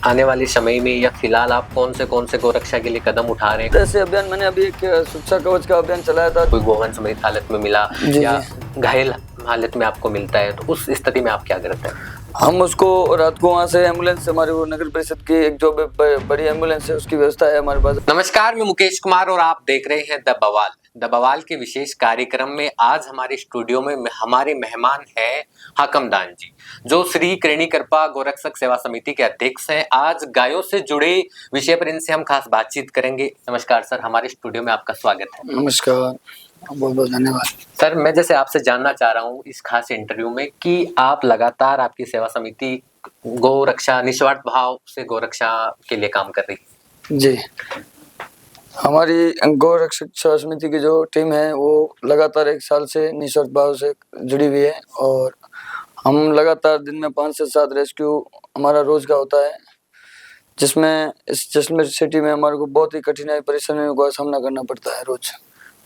आने वाले समय में या फिलहाल आप कौन से गोरक्षा के लिए कदम उठा रहे हैं? जैसे अभियान मैंने अभी एक सुरक्षा कवच का अभियान चलाया था। कोई गोवंश मृत हालत में मिला जी या जी। घायल हालत में आपको मिलता है तो उस स्थिति में आप क्या करते हैं? हम उसको रात को वहाँ से एम्बुलेंस, हमारे वो नगर परिषद की एक जो बड़ी एम्बुलेंस है उसकी व्यवस्था है हमारे पास। नमस्कार, मैं मुकेश कुमार और आप देख रहे हैं द बवाल। द बवाल के विशेष कार्यक्रम में आज हमारे स्टूडियो में हमारे मेहमान हैं हाकमदान जी, जो श्री कृणी कृपा गोरक्षक सेवा समिति के अध्यक्ष हैं। आज गायों से जुड़े विषय पर इनसे हम खास बातचीत करेंगे। नमस्कार सर, हमारे स्टूडियो में आपका स्वागत है। नमस्कार, बहुत बहुत धन्यवाद। सर, मैं जैसे आपसे जानना चाह रहा हूँ इस खास इंटरव्यू में कि आप लगातार आपकी सेवा समिति गौ रक्षा निस्वार्थ भाव से गौ रक्षा के लिए काम कर रही है। जी, हमारी गौ रक्षक सेवा समिति की जो टीम है वो लगातार 1 साल से निस्वार्थ भाव से जुड़ी हुई है और हम लगातार दिन में 5 से 7 रेस्क्यू हमारा रोज का होता है, जिसमें इस जैसलमेर सिटी में हमारे को बहुत ही कठिनाई परेशानियों का सामना करना पड़ता है रोज।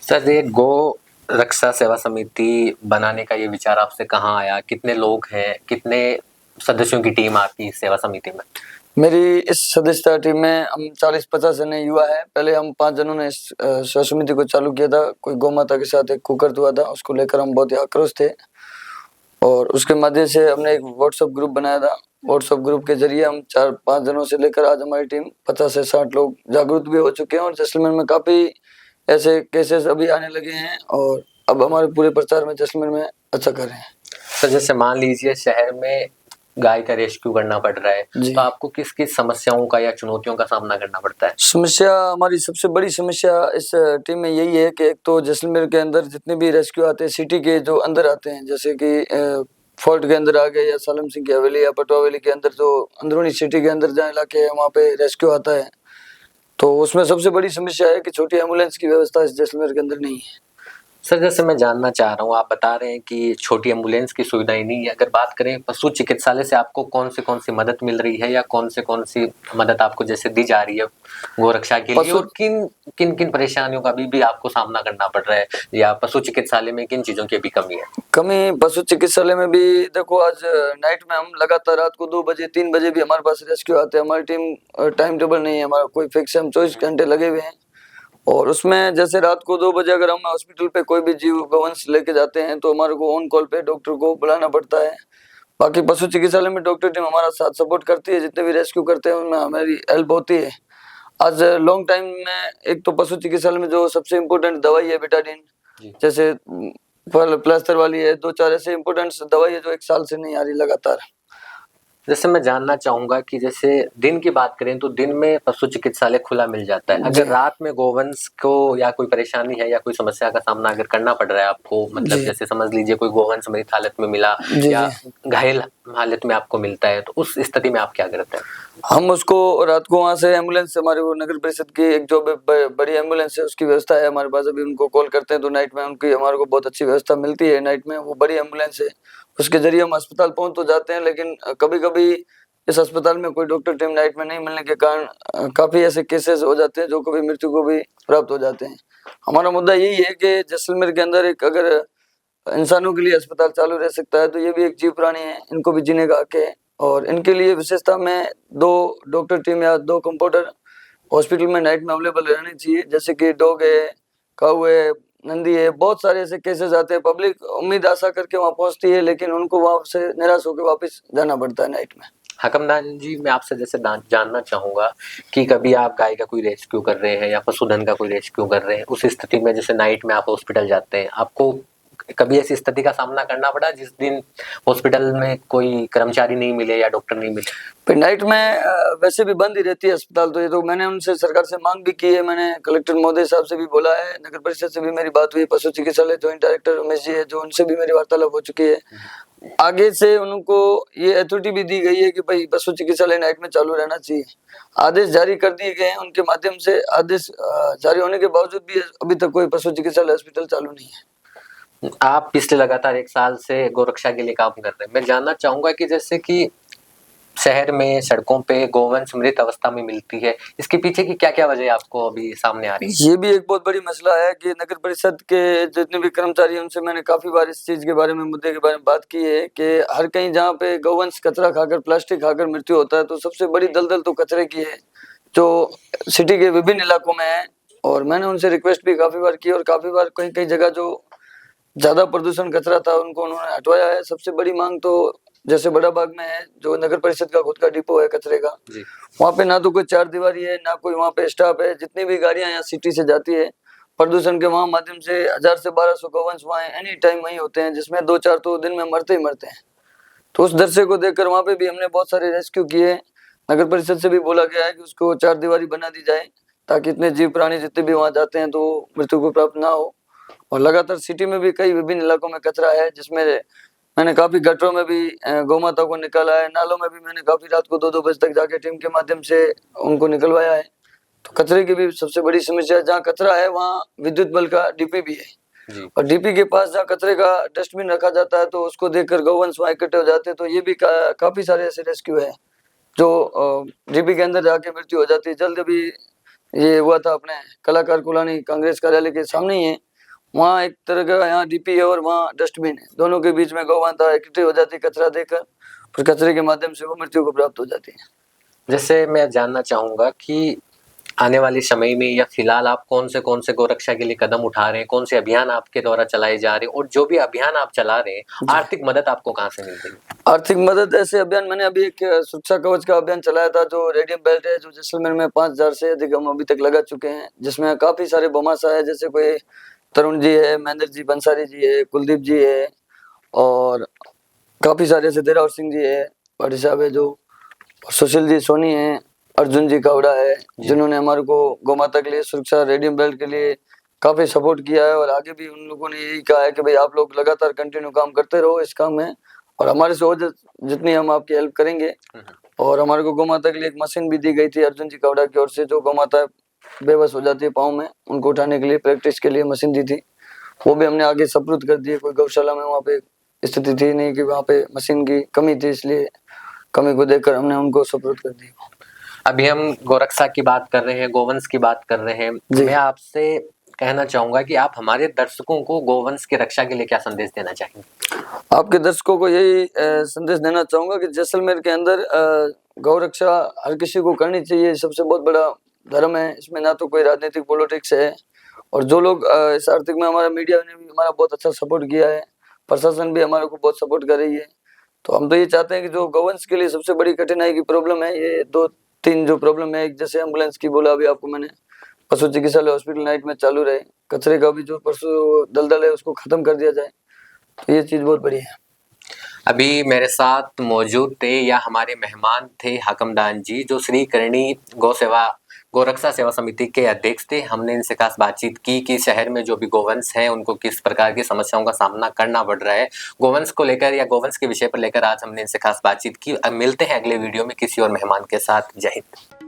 सर, ये गौ रक्षा सेवा समिति बनाने का ये विचार आपसे कहाँ आया? कितने लोग हैं? कितने सदस्यों की टीम आपकी इस सेवा समिति में? मेरी इस सदस्यता टीम में हम 40-50 जने युवा है। पहले हम 5 जनों ने इस सेवा समिति को चालू किया था। कोई गौ माता के साथ एक कुकर्त हुआ था, उसको लेकर हम बहुत ही आक्रोश थे और उसके माध्यम से हमने एक व्हाट्सएप ग्रुप बनाया था। व्हाट्सएप ग्रुप के जरिए हम 4-5 जनों से लेकर आज हमारी टीम 50 से 60 लोग जागरूक भी हो चुके हैं और जैसलमेर में काफी ऐसे केसेस अभी आने लगे हैं और अब हमारे पूरे प्रचार में जैसलमेर में अच्छा कर रहे हैं। सर, जैसे मान लीजिए शहर में गाय का रेस्क्यू करना पड़ रहा है, तो आपको किस किस समस्याओं का या चुनौतियों का सामना करना पड़ता है? समस्या, हमारी सबसे बड़ी समस्या इस टीम में यही है कि एक तो जैसलमेर के अंदर जितने भी रेस्क्यू आते हैं सिटी के जो अंदर आते हैं, जैसे कि फोर्ट के अंदर आ गए या सालम सिंह की हवेली या पटवा हवेली के अंदर जो अंदरूनी सिटी के अंदर जहाँ इलाके हैं वहाँ पे रेस्क्यू आता है, तो उसमें सबसे बड़ी समस्या है कि छोटी एम्बुलेंस की व्यवस्था इस जैसलमेर के अंदर नहीं है। सर, जैसे मैं जानना चाह रहा हूँ, आप बता रहे हैं कि छोटी एम्बुलेंस की सुविधा ही नहीं है। अगर बात करें पशु चिकित्सालय से आपको कौन सी मदद मिल रही है या कौन सी मदद आपको जैसे दी जा रही है गोरक्षा के लिए, और किन परेशानियों का भी आपको सामना करना पड़ रहा है, या पशु चिकित्सालय में किन चीजों की अभी कमी है? कमी पशु चिकित्सालय में भी देखो, आज नाइट में हम लगातार रात को 2 बजे 3 बजे भी हमारे पास रेस्क्यू आते हैं। हमारी टीम टाइम टेबल नहीं है, हमारा कोई फिक्स है, हम 24 घंटे लगे हुए हैं और उसमें जैसे रात को 2 बजे अगर हम हॉस्पिटल पे कोई भी जीव गोवंश लेके जाते हैं तो हमारे को ऑन कॉल पे डॉक्टर को बुलाना पड़ता है। बाकी पशु चिकित्सालय में डॉक्टर टीम हमारा साथ सपोर्ट करती है, जितने भी रेस्क्यू करते हैं उनमें हमारी हेल्प होती है। आज लॉन्ग टाइम में एक तो पशु चिकित्सालय में जो सबसे इम्पोर्टेंट दवाई है बेटाडीन, जैसे प्लास्टर वाली है, 2-4 ऐसे इम्पोर्टेंट दवाई है जो 1 साल से नहीं आ रही लगातार। जैसे मैं जानना चाहूंगा कि जैसे दिन की बात करें तो दिन में पशु चिकित्सालय खुला मिल जाता है। अगर रात में गोवंश को या कोई परेशानी है या कोई समस्या का सामना अगर करना पड़ रहा है आपको, मतलब जैसे समझ लीजिए कोई गोवंश मृत हालत में मिला या घायल हालत में आपको मिलता है, तो उस स्थिति में आप क्या करते हैं? हम उसको रात को वहाँ से एम्बुलेंस, हमारे वो नगर परिषद की एक जो बड़ी एम्बुलेंस है उसकी व्यवस्था है हमारे पास। अभी उनको कॉल करते हैं तो नाइट में उनकी हमारे को बहुत अच्छी व्यवस्था मिलती है। नाइट में वो बड़ी एम्बुलेंस है, उसके जरिए हम अस्पताल पहुंच तो जाते हैं, लेकिन कभी कभी इस अस्पताल में कोई डॉक्टर टीम नाइट में नहीं मिलने के कारण काफी ऐसे केसेस हो जाते हैं जो कभी मृत्यु को भी प्राप्त हो जाते हैं। हमारा मुद्दा यही है कि जैसलमेर के अंदर एक अगर इंसानों के लिए अस्पताल चालू रह सकता है तो ये भी एक जीव प्राणी है, इनको भी जीने का हक है और इनके लिए विशेषता में 2 डॉक्टर टीम या 2 कंपाउंडर हॉस्पिटल में नाइट में अवेलेबल रहने चाहिए। जैसे कि डॉग है, काऊ है, नंदी है, बहुत सारे ऐसे केसेस आते हैं। पब्लिक उम्मीद आशा करके वहाँ पहुँचती है लेकिन उनको वहाँ से निराश होकर वापस जाना पड़ता है नाइट में। हाकमदान जी, मैं आपसे जैसे जानना चाहूंगा कि कभी आप गाय का कोई रेस्क्यू कर रहे हैं या पशुधन का कोई रेस्क्यू कर रहे हैं, उस स्थिति में जैसे नाइट में आप हॉस्पिटल जाते हैं, आपको कभी ऐसी स्थिति का सामना करना पड़ा जिस दिन हॉस्पिटल में कोई कर्मचारी नहीं मिले या डॉक्टर नहीं मिले? फिर नाइट में वैसे भी बंद ही रहती है अस्पताल, तो ये तो मैंने उनसे सरकार से मांग भी की है। मैंने कलेक्टर महोदय साहब से भी बोला है, नगर परिषद से भी मेरी बात हुई, पशु चिकित्सालय ज्वाइंट डायरेक्टर रमेश जी है जो, उनसे भी मेरी वार्तालाप हो चुकी है। आगे से उनको ये अथॉरिटी भी दी गई है कि भाई पशु चिकित्सालय नाइट में चालू रहना चाहिए। आदेश जारी कर दिए गए हैं, उनके माध्यम से आदेश जारी होने के बावजूद भी अभी तक कोई पशु चिकित्सालय हॉस्पिटल चालू नहीं है। आप पिछले लगातार 1 साल से गोरक्षा के लिए काम कर रहे हैं। मैं जानना चाहूंगा कि जैसे कि शहर में सड़कों पे गोवंश मृत अवस्था में मिलती है, इसके पीछे की क्या-क्या वजह आपको अभी सामने आ रही है? ये भी एक बहुत बड़ी मसला है कि नगर परिषद के जितने भी कर्मचारी हैं उनसे मैंने काफी बार इस चीज के बारे में, मुद्दे के बारे में बात की है कि हर कहीं जहाँ पे गौवंश कचरा खाकर, प्लास्टिक खाकर मृत्यु होता है तो सबसे बड़ी दलदल तो कचरे की है जो सिटी के विभिन्न इलाकों में है। और मैंने उनसे रिक्वेस्ट भी काफी बार की और काफी बार कई कई जगह जो ज्यादा प्रदूषण कचरा था उनको उन्होंने हटवाया है। सबसे बड़ी मांग तो जैसे बड़ा बाग में है जो नगर परिषद का खुद का डिपो है कचरे का, वहाँ पे ना तो कोई चार दीवारी है ना कोई वहाँ पे स्टाफ है। जितनी भी गाड़ियां यहाँ सिटी से जाती है प्रदूषण के वहाँ माध्यम से 1000 से 1200 गौवंश वहाँ एनी टाइम वहीं होते हैं, जिसमें 2-4 तो दिन में मरते ही मरते हैं। तो उस दृश्य को देखकर वहाँ पे भी हमने बहुत सारे रेस्क्यू किए। नगर परिषद से भी बोला गया है कि उसको चार दीवारी बना दी जाए ताकि इतने जीव प्राणी जितने भी वहाँ जाते हैं तो मृत्यु को प्राप्त ना हो। और लगातार सिटी में भी कई विभिन्न इलाकों में कचरा है, जिसमें मैंने काफी गटरों में भी गौ माता को निकाला है, नालों में भी मैंने काफी रात को 2-2 बजे तक जाके टीम के माध्यम से उनको निकलवाया है। तो कचरे की भी सबसे बड़ी समस्या है, जहाँ कचरा है वहाँ विद्युत बल का डीपी भी है और डीपी के पास जहाँ कचरे का डस्टबिन रखा जाता है तो उसको देखकर गौवंश वहाँ इकट्ठे हो जाते हैं। तो ये भी काफी सारे ऐसे रेस्क्यू है जो डीपी के अंदर जाके मृत्यु हो जाती है। जल्द अभी ये हुआ था अपने कलाकार कॉलोनी कांग्रेस कार्यालय के सामने ही है, वहाँ एक तरह का यहाँ डीपी है और वहाँ डस्टबिन है, दोनों के बीच में गौ माता इकट्ठी हो जाती है कचरा देकर, फिर कचरे के माध्यम से वो मृत्यु को प्राप्त हो जाती है। जैसे मैं जानना चाहूंगा कि आने वाले समय में या फिलहाल आप कौन से गोरक्षा के लिए कदम उठा रहे हैं, कौन से अभियान आपके द्वारा चलाए जा रहे हैं, और जो भी अभियान आप चला रहे हैं आर्थिक मदद आपको कहाँ से मिल रही है? आर्थिक मदद ऐसे अभियान मैंने अभी एक सुरक्षा कवच का अभियान चलाया था जो रेडियम बेल्ट है, जो जैसलमेर में 5000 से अधिक हम अभी तक लगा चुके हैं, जिसमें काफी सारे बोमासा है, जैसे कोई तरुण जी है, महेंद्र जी बंसारी जी है, कुलदीप जी है और काफी सारे ऐसे देरावर सिंह जी है, भाटी साहब है, जो सुशील जी सोनी है, अर्जुन जी कावड़ा है, जिन्होंने हमारे को गौ माता के लिए सुरक्षा रेडियम बेल्ट के लिए काफी सपोर्ट किया है। और आगे भी उन लोगों ने यही कहा है कि भाई आप लोग लगातार कंटिन्यू काम करते रहो इस काम में और हमारे से जितनी हम आपकी हेल्प करेंगे। और हमारे को गौ माता के लिए एक मशीन भी दी गई थी अर्जुन जी कावड़ा की ओर से, जो गौ माता बेबस हो जाती है पाँव में, उनको उठाने के लिए प्रैक्टिस के लिए मशीन दी थी, वो भी हमने आगे सपुर्द कर दी। कोई गौशाला में वहाँ पे स्थिति थी नहीं कि वहाँ पे मशीन की कमी थी, इसलिए कमी को देखकर हमने उनको सपुर्द कर दी। अभी हम गोरक्षा की बात कर रहे हैं, गोवंश की बात कर रहे हैं, मैं आपसे कहना चाहूंगा कि आप हमारे दर्शकों को गोवंश की रक्षा के लिए क्या संदेश देना चाहेंगे? आपके दर्शकों को यही संदेश देना चाहूंगा कि जैसलमेर के अंदर गौ रक्षा हर किसी को करनी चाहिए, सबसे बहुत बड़ा धर्म है, इसमें ना तो कोई राजनीतिक पॉलिटिक्स है। और जो लोग इस आर्थिक में, हमारा मीडिया ने भी हमारा बहुत अच्छा सपोर्ट किया है, प्रशासन भी हमारे को बहुत सपोर्ट कर रही है। तो हम तो ये चाहते हैं कि जो गौवंश के लिए सबसे बड़ी कठिनाई की प्रॉब्लम है, ये 2-3 जो प्रॉब्लम है, एक जैसे एम्बुलेंस की बोला अभी आपको मैंने, पशु चिकित्सालय हॉस्पिटल नाइट में चालू रहे, कचरे का भी जो पशु दलदल है उसको खत्म कर दिया जाए, तो ये चीज बहुत बड़ी है। अभी मेरे साथ मौजूद थे या हमारे मेहमान थे हाकमदान जी, जो श्री करणी गोरक्षा सेवा समिति के अध्यक्ष थे। हमने इनसे खास बातचीत की कि शहर में जो भी गोवंश हैं उनको किस प्रकार की समस्याओं का सामना करना पड़ रहा है, गोवंश को लेकर या गोवंश के विषय पर लेकर आज हमने इनसे खास बातचीत की। अब मिलते हैं अगले वीडियो में किसी और मेहमान के साथ। जय हिंद।